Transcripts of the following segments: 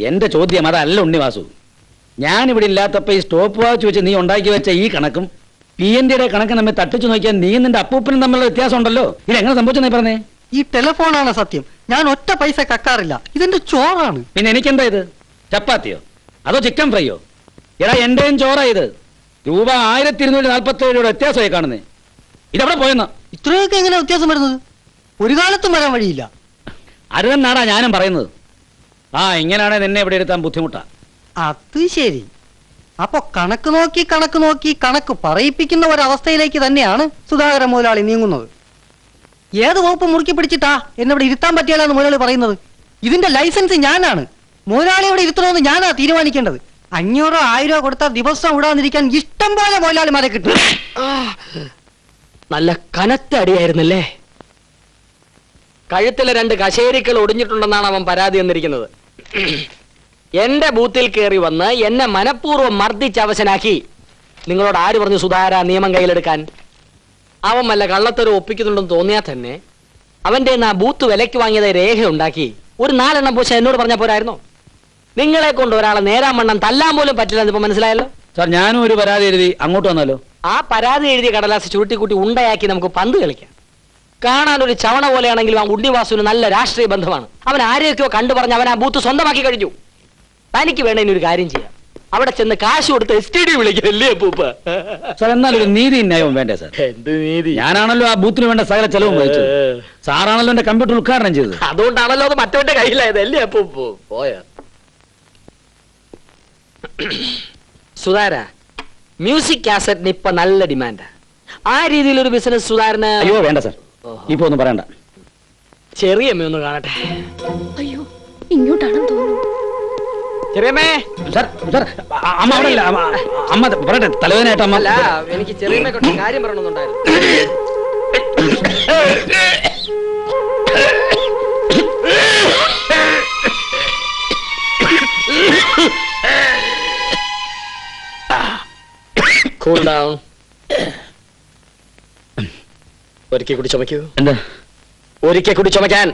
എന്റെ ചോദ്യം അതല്ല ഉണ്ണിവാസു. ഞാനിവിടെ ഇല്ലാത്തപ്പോ ഈ സ്റ്റോപ്പ് വാച്ച് വെച്ച് നീ ഉണ്ടാക്കി വെച്ച ഈ കണക്കും PNDയുടെ കണക്ക് നമ്മെ തട്ടിച്ചു നോക്കിയാൽ നീ നിന്റെ അപ്പൂപ്പനും തമ്മിലുള്ള വ്യത്യാസം ഉണ്ടല്ലോ. ഇതെങ്ങനെ സംഭവിച്ചെന്നേ പറഞ്ഞേ? ഈ ടെലിഫോണാണ് സത്യം. ഞാൻ ഒറ്റ പൈസ കക്കാറില്ല. ഇതെന്റെ ചോറാണ്. പിന്നെ എനിക്കെന്താ ഇത്? ചപ്പാത്തിയോ അതോ ചിക്കൻ ഫ്രൈയോ? എടാ എന്റെയും ചോറാ ഇത്. രൂപ 1247 വ്യത്യാസമായി കാണുന്നേ. ഇതെവിടെ പോയെന്നാ? ഇത്രയൊക്കെ എങ്ങനെ വ്യത്യാസം വരുന്നത്? ഒരു കാലത്തും വരാൻ വഴിയില്ല. അരുതെന്നാടാ ഞാനും പറയുന്നത്. ഇങ്ങനെയാണെ നിന്നെ ഇവിടെ ഇരുത്താൻ ബുദ്ധിമുട്ടാ. അത് ശരി. അപ്പൊ കണക്ക് നോക്കി കണക്ക് പറയിപ്പിക്കുന്ന ഒരവസ്ഥയിലേക്ക് തന്നെയാണ് സുധാകരൻ മുതലാളി നീങ്ങുന്നത്. ഏത് വകുപ്പ് മുറുക്കി പിടിച്ചിട്ടാ എന്നെ ഇവിടെ ഇരുത്താൻ പറ്റിയാലെന്ന് മുതലാളി പറയുന്നത്? ഇതിന്റെ ലൈസൻസ് ഞാനാണ്. മുതലാളി ഇവിടെ ഇരുത്തണമെന്ന് ഞാനാ തീരുമാനിക്കേണ്ടത്. 500 1000 കൊടുത്താൽ ദിവസം വിടാതിരിക്കാൻ ഇഷ്ടം പോലെ മുതലാളിമാരെ കിട്ടും. നല്ല കനത്ത അടിയായിരുന്നല്ലേ? കഴുത്തിലെ 2 കശേരികൾ ഒടിഞ്ഞിട്ടുണ്ടെന്നാണ് അവൻ പരാതി വന്നിരിക്കുന്നത്. എന്റെ ബൂത്തിൽ കയറി വന്ന് എന്നെ മനഃപൂർവ്വം മർദ്ദിച്ചവശനാക്കി. നിങ്ങളോട് ആര് പറഞ്ഞു സുധാര നിയമം കയ്യിലെടുക്കാൻ? അവൻ വല്ല കള്ളത്തരം ഒപ്പിക്കുന്നുണ്ടെന്ന് തോന്നിയാൽ തന്നെ അവന്റെ ആ ബൂത്ത് വിലയ്ക്ക് വാങ്ങിയത് രേഖ ഉണ്ടാക്കി ഒരു 4 എണ്ണം പൂച്ച എന്നോട് പറഞ്ഞാൽ പോരായിരുന്നോ? നിങ്ങളെ കൊണ്ട് ഒരാളെ നേരാൻ വണ്ണം തല്ലാൻ പോലും പറ്റില്ല. ഇപ്പൊ മനസ്സിലായല്ലോ സാർ. ഞാനും ഒരു പരാതി എഴുതി അങ്ങോട്ട് വന്നല്ലോ. ആ പരാതി എഴുതിയ കടലാസ് ചുരുട്ടിക്കൂട്ടി ഉണ്ടയാക്കി നമുക്ക് പന്ത് കളിക്കാം. കാണാൻ ഒരു ചവണ പോലെയാണെങ്കിലും ആ ഉണ്ണിവാസുവിന് നല്ല രാഷ്ട്രീയ ബന്ധമാണ്. അവൻ ആരെയൊക്കെയോ കണ്ടു പറഞ്ഞ് അവൻ ആ ബൂത്ത് സ്വന്തമാക്കി കഴിഞ്ഞു. തനിക്ക് വേണ ഇനി ഒരു കാര്യം ചെയ്യാം. അവിടെ ചെന്ന് കാശ് കൊടുത്ത് STD വിളിക്കല്ലേ പൂപ്പ? സാർ എന്നാലും നീതി ന്യായവും വേണ്ടേ സാർ? എന്ത് നീതി? ഞാനാണല്ലോ ആ ബൂത്തിന് വേണ്ട സകല ചെലവും വഹിച്ചത്. സാറാണല്ലോ എന്റെ കമ്പ്യൂട്ടർ ഉദ്ഘാടനം ചെയ്തത്. അതുകൊണ്ടാണല്ലോ അത് മറ്റവന്റെ കയ്യിലായത് അല്ലേ പൂപ്പു? പോയ സുധാര, മ്യൂസിക് കാസറ്റിന് ഇപ്പൊ നല്ല ഡിമാൻഡാ. ആ രീതിയിലൊരു ബിസിനസ് സുധാരന്? അയ്യോ വേണ്ട സാർ, ഇപ്പൊ ഒന്നും പറയണ്ട. ചെറിയമ്മ ഒന്ന് കാണട്ടെ. അയ്യോ ഇങ്ങോട്ടാണെന്ന് തോന്നുന്നു. ചെറിയമ്മേ. സാർ സാർ അമ്മ അവിടെ ഇല്ല. അമ്മ പറയട്ടെ, തലവേദനയായിട്ട് അമ്മ. അല്ല, എനിക്ക് ചെറിയമ്മയെ കൊണ്ട് കാര്യം പറയണമെന്നുണ്ടായിരുന്നു. Cool down. ഒരിക്കൽ കൂടി ചുമക്കൂ. എന്താ? ഒരിക്കൽ കൂടി ചുമക്കാൻ.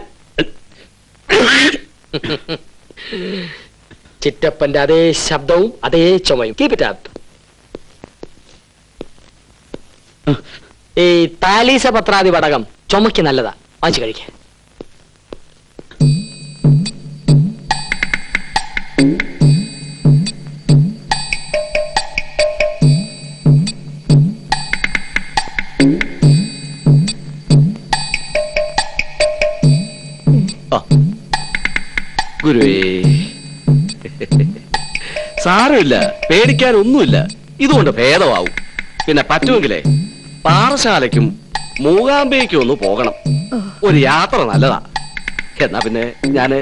ചിറ്റപ്പന്റെ അതേ ശബ്ദവും അതേ ചുമയും. Keep it up. ഈ താലീസ പത്രാദി പടകം ചുമക്ക് നല്ലതാ, വാങ്ങിച്ചു കഴിക്ക. ഗുരുവേ, സാരമില്ല, പേടിക്കാൻ ഒന്നുമില്ല. ഇതുകൊണ്ട് ഭേദമാവും. പിന്നെ പറ്റുമെങ്കിലേ പാറശാലയ്ക്കും മൂകാംബയ്ക്കും ഒന്ന് പോകണം. ഒരു യാത്ര നല്ലതാ. എന്നാ പിന്നെ ഞാന്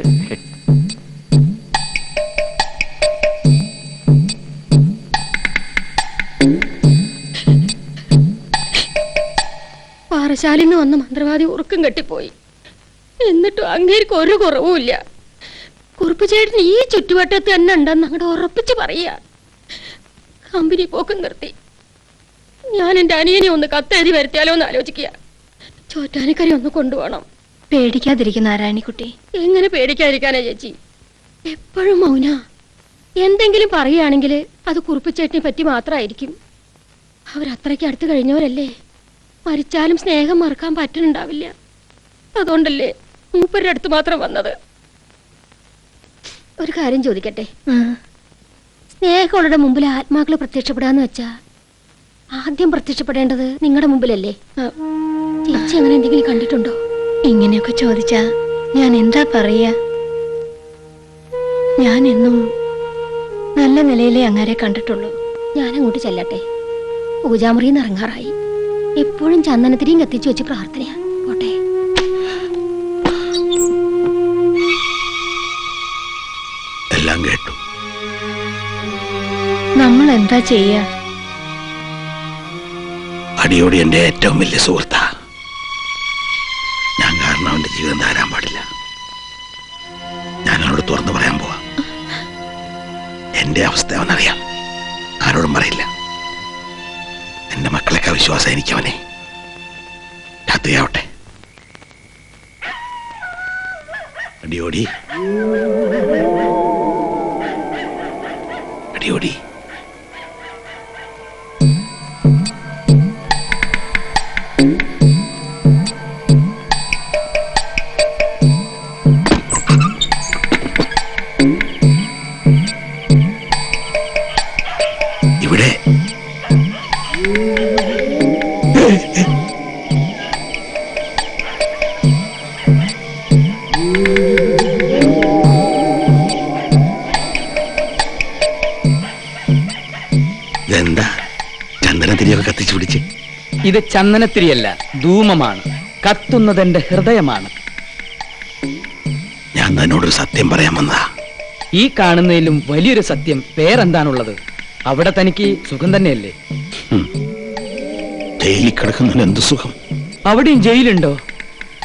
പാറശാലിന്ന് വന്ന മന്ത്രവാദി ഉറക്കം കെട്ടിപ്പോയി. എന്നിട്ടും അങ്ങേർക്ക് ഒരു കുറവുമില്ല. കുറുപ്പ് ചേട്ടൻ ഈ ചുറ്റുവട്ടത്ത് തന്നെ ഉണ്ടെന്ന് അങ്ങോട്ട് ഉറപ്പിച്ച് പറയാ. കമ്പനി പോക്ക് നിർത്തി. ഞാൻ എന്റെ അനിയനെ ഒന്ന് കത്തെഴുതി വരുത്തിയാലോ എന്ന് ആലോചിക്കുക. ചോറ്റാനിക്കരി ഒന്ന് കൊണ്ടുപോകണം. പേടിക്കാതിരിക്കുന്ന നാരായണിക്കുട്ടി. എങ്ങനെ പേടിക്കാതിരിക്കാനാ ചേച്ചി? എപ്പോഴും മൗന. എന്തെങ്കിലും പറയുകയാണെങ്കിൽ അത് കുറുപ്പ് ചേട്ടനെ പറ്റി മാത്രമായിരിക്കും. അവരത്രയ്ക്ക് അടുത്ത് കഴിഞ്ഞവരല്ലേ. മരിച്ചാലും സ്നേഹം മറക്കാൻ പറ്റുന്നുണ്ടാവില്ല. അതുകൊണ്ടല്ലേ മൂപ്പരുടെ അടുത്ത് മാത്രം വന്നത്. ഒരു കാര്യം ചോദിക്കട്ടെ, സ്നേഹമുള്ള മുമ്പിൽ ആത്മാക്കള് പ്രത്യക്ഷപ്പെടാന്ന് വെച്ചാ ആദ്യം പ്രത്യക്ഷപ്പെടേണ്ടത് നിങ്ങളുടെ മുമ്പിലല്ലേ? ചേച്ചി അങ്ങനെ എന്തെങ്കിലും കണ്ടിട്ടുണ്ടോ? ഇങ്ങനെയൊക്കെ ചോദിച്ചാ ഞാൻ എന്താ പറയാ? ഞാൻ എന്നും നല്ല നിലയിലേ അങ്ങാരെ കണ്ടിട്ടുള്ളൂ. ഞാൻ അങ്ങോട്ട് ചെല്ലട്ടെ. പൂജാമുറിന്ന് ഇറങ്ങാറായി. എപ്പോഴും ചന്ദനത്തിരിയും കത്തിച്ചു വെച്ച് പ്രാർത്ഥനയാ. പോട്ടെ. എല്ലാം കേട്ടു. നമ്മൾ എന്താ ചെയ്യാ? അടിയോടി എന്റെ ഏറ്റവും വലിയ സുഹൃത്താ. ഞാൻ കാരണം അവന്റെ ജീവിതം താരാൻ പാടില്ല. ഞാൻ അവനോട് തുറന്നു പറയാൻ പോവാ. എന്റെ അവസ്ഥ അവനറിയാം, ആരോടും പറയില്ല. എന്റെ മക്കളെക്കാൾ വിശ്വാസം എനിക്കവനെ. രാത്രിയാവട്ടെ. അടിയോടി. ചന്ദനത്തിരിയൊക്കെ കത്തിച്ചു പിടിച്ച്. ഇത് ചന്ദനത്തിരിയല്ല, ധൂമമാണ്. കത്തുന്നത് എന്റെ ഹൃദയമാണ്. ഞാൻ തന്നോടൊരു സത്യം പറയാൻ വന്നതാ. ഈ കാണുന്നതിലും വലിയൊരു സത്യം വേറെന്താണുള്ളത്? അവിടെ തനിക്ക് സുഖം തന്നെയല്ലേ? ജയിലിൽ കിടക്കുന്നതിന് എന്ത് സുഖം. അവിടെയും ജയിലുണ്ടോ?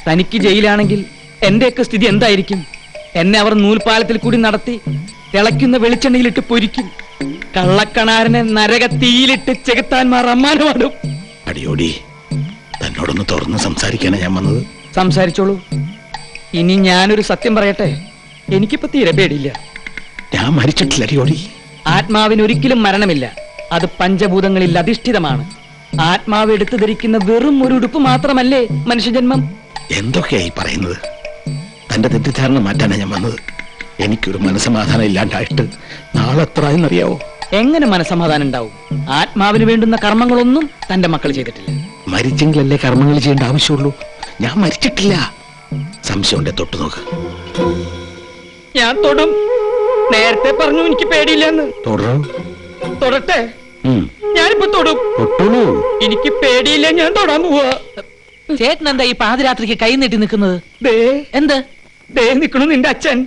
തനിക്ക് ജയിലാണെങ്കിൽ എന്റെയൊക്കെ സ്ഥിതി എന്തായിരിക്കും? എന്നെ അവർ നൂൽപാലത്തിൽ കൂടി നടത്തി തിളയ്ക്കുന്ന വെളിച്ചെണ്ണയിലിട്ട് പൊരിക്കും. കള്ളക്കണാരനെ നരകത്തീയിലിട്ട് ചെകുത്താൻമാർ അമ്മാനമാടും. അടിയോടി, തന്നോടൊന്ന് തുറന്ന് സംസാരിക്കാനാ ഞാൻ വന്നത്. സംസാരിച്ചോളൂ. ഇനി ഞാനൊരു സത്യം പറയട്ടെ, എനിക്കിപ്പോ തീരെ പേടിയില്ല. ഞാൻ മരിച്ചിട്ടില്ല അടിയോടി. ആത്മാവിന് ഒരിക്കലും മരണമില്ല. അത് പഞ്ചഭൂതങ്ങളിൽ അധിഷ്ഠിതമാണ്. ആത്മാവ് എടുത്തു ധരിക്കുന്ന വെറും ഒരു ഉടുപ്പ് മാത്രമല്ലേ മനുഷ്യജന്മം? എന്തൊക്കെയായി പറയുന്നത്? തന്റെ തെറ്റിദ്ധാരണ മാറ്റാനാ ഞാൻ വന്നത്. എനിക്കൊരു മനസ്സമാധാനം ഇല്ലാണ്ടായിട്ട് നാളെ എത്രയെന്നറിയാവോ? എങ്ങനെ മനസമാധാനം ഉണ്ടാവും? ആത്മാവിന് വേണ്ടുന്ന കർമ്മങ്ങളൊന്നും തന്റെ മക്കൾ ചെയ്തിട്ടില്ല. മരിച്ചെങ്കിലല്ലേ കർമ്മങ്ങൾ ചെയ്യേണ്ട ആവശ്യമുള്ളൂ. ഞാൻ മരിച്ചിട്ടില്ല. സംശയമുണ്ടെ തൊട്ടു നോക്ക്. ഞാൻ തൊടും. നേരത്തെ പറഞ്ഞു എനിക്ക് പേടിയില്ലെന്ന്. തൊടു. തൊടട്ടെ? ഞാനിപ്പോ തൊടും. തൊട്ടോളൂ. എനിക്ക് പേടിയില്ല, ഞാൻ തൊടാൻ പോവാ. ചേട്ടൻ എന്താ ഈ പാതിരാത്രിക്ക് കൈ നീട്ടി നിൽക്കുന്നത്? ദേ എന്ത്? ദേ നിക്കണു നിന്റെ അച്ഛൻ.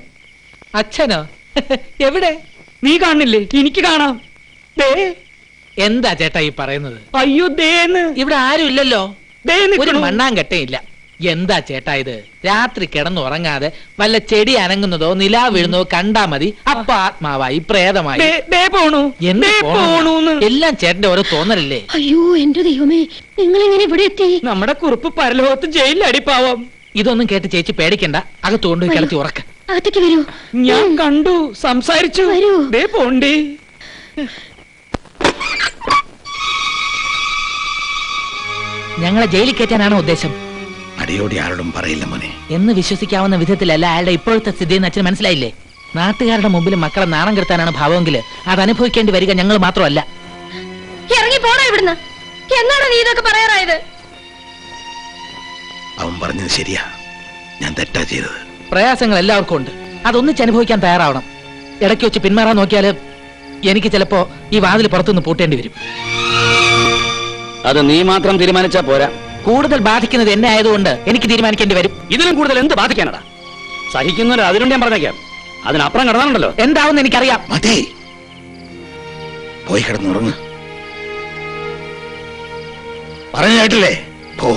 അച്ഛനോ? എവിടെ? നീ കാണുന്നില്ലേ? എനിക്ക് കാണാം. ദേ. എന്താ ചേട്ടാ ഈ പറയുന്നത്? അയ്യോ ദേന്ന്. ഇവിടെ ആരും ഇല്ലല്ലോ. ദേ ഒരു നിക്കണു. മണ്ണാങ്കട്ടയില്ല. എന്താ ചേട്ടാ ഇത്? രാത്രി കിടന്നുറങ്ങാതെ വല്ല ചെടി അനങ്ങുന്നതോ നിലാ വീഴുന്നതോ കണ്ടാ മതി, അപ്പൊ ആത്മാവായി പ്രേതമായി. ദേ, ദേ പോണു. എന്ത് ദേ പോണെന്ന്? പോണൂന്ന്. എല്ലാം ചേട്ടന്റെ ഓരോ തോന്നലല്ലേ? അയ്യോ എന്റെ ദൈവമേ, നിങ്ങൾ എങ്ങനെ ഇവിടെ എത്തി? നമ്മുടെ കുറുപ്പ് പരലോകത്ത് ജയിലിൽ അടിപ്പാവാം. ഇതൊന്നും കേട്ട് ചേച്ചി പേടിക്കണ്ട. അകത്ത് കൊണ്ടുപോയി കിടത്തി ഉറക്ക. അകത്തേക്ക് വരൂ. ഞാൻ കണ്ടു, സംസാരിച്ചു. വരൂ. ദേ പോണ്ടേ. ഞങ്ങളെ ജയിലിൽ കയറ്റാനാണോ ഉദ്ദേശം? അടിയോടി ആരോടും പറയില്ല മോനെ. എന്ന് വിശ്വസിക്കാവുന്ന വിധത്തിലല്ല അയാളുടെ ഇപ്പോഴത്തെ സ്ഥിതിയെന്ന് അച്ഛന് മനസ്സിലായില്ലേ? നാട്ടുകാരുടെ മുമ്പിൽ മക്കളെ നാണം കെടുത്താനാണ് ഭാവമെങ്കിൽ അത് അനുഭവിക്കേണ്ടി വരിക ഞങ്ങൾ മാത്രമല്ല. ഇറങ്ങി പോടാ ഇവിടുന്ന്. എന്നാണ് നീ ഇതൊക്കെ പറയാറായത്? അവൻ പറഞ്ഞത് ശരിയാ. ഞാൻ തെറ്റാ ചെയ്തത്. പ്രയാസങ്ങൾ എല്ലാവർക്കും ഉണ്ട്. അതൊന്നിച്ച് അനുഭവിക്കാൻ തയ്യാറാവണം. ഇടയ്ക്ക് വെച്ച് പിന്മാറാൻ നോക്കിയാൽ എനിക്ക് ചിലപ്പോ ഈ വാതിൽ പുറത്തുനിന്ന് പൂട്ടേണ്ടി വരും. അത് നീ മാത്രം തീരുമാനിച്ചാ പോരാ. കൂടുതൽ ബാധിക്കുന്നത് എന്നെ ആയതുകൊണ്ട് എനിക്ക് തീരുമാനിക്കേണ്ടി വരും. ഇതിലും കൂടുതൽ എന്ത് ബാധിക്കാനടാ? സഹിക്കുന്നവര് അതിനുണ്ട്, ഞാൻ പറഞ്ഞേക്കാം. അതിനപ്പുറം കിടന്നാലുണ്ടല്ലോ എന്താവുമെന്ന് എനിക്കറിയാം. മതി, പോയി കിടന്നുറങ്ങ്. പറഞ്ഞു കേട്ടില്ലേ? പോ.